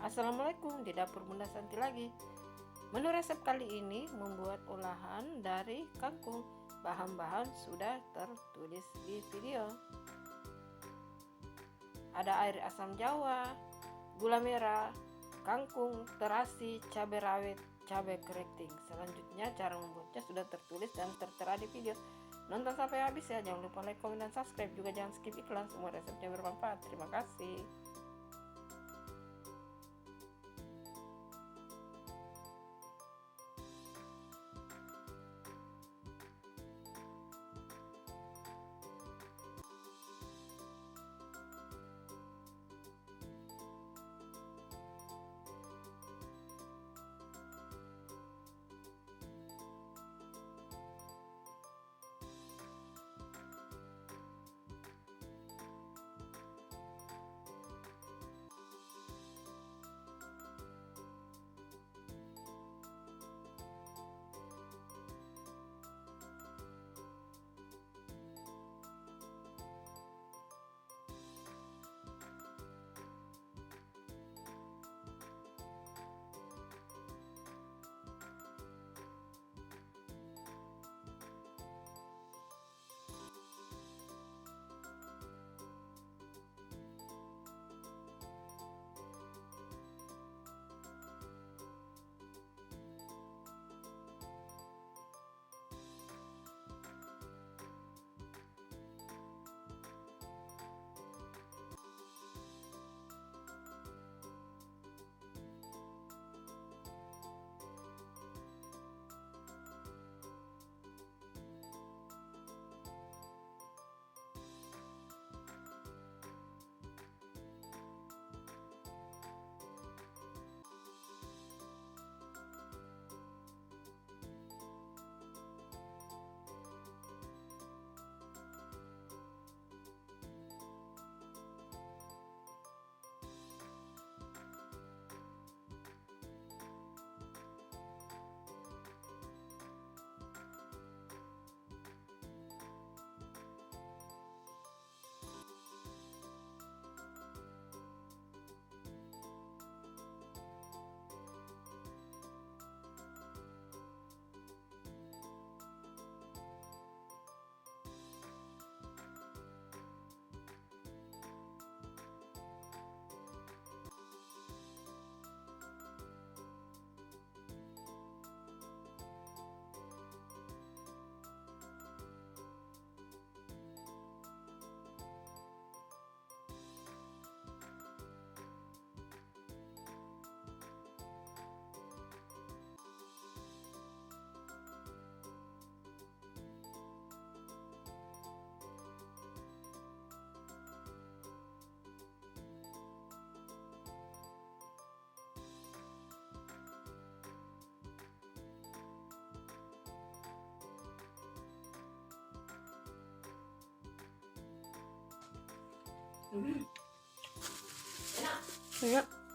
Assalamualaikum, di dapur Bunda Santi lagi. Menu resep kali ini membuat olahan dari kangkung. Bahan-bahan sudah tertulis di video. Ada air asam jawa, gula merah, kangkung, terasi, cabai rawit, cabai keriting. Selanjutnya cara membuatnya sudah tertulis dan tertera di video. Nonton sampai habis ya, jangan lupa like, komen, dan subscribe. Juga jangan skip iklan, semua resepnya bermanfaat. Terima kasih. Enak. Ya.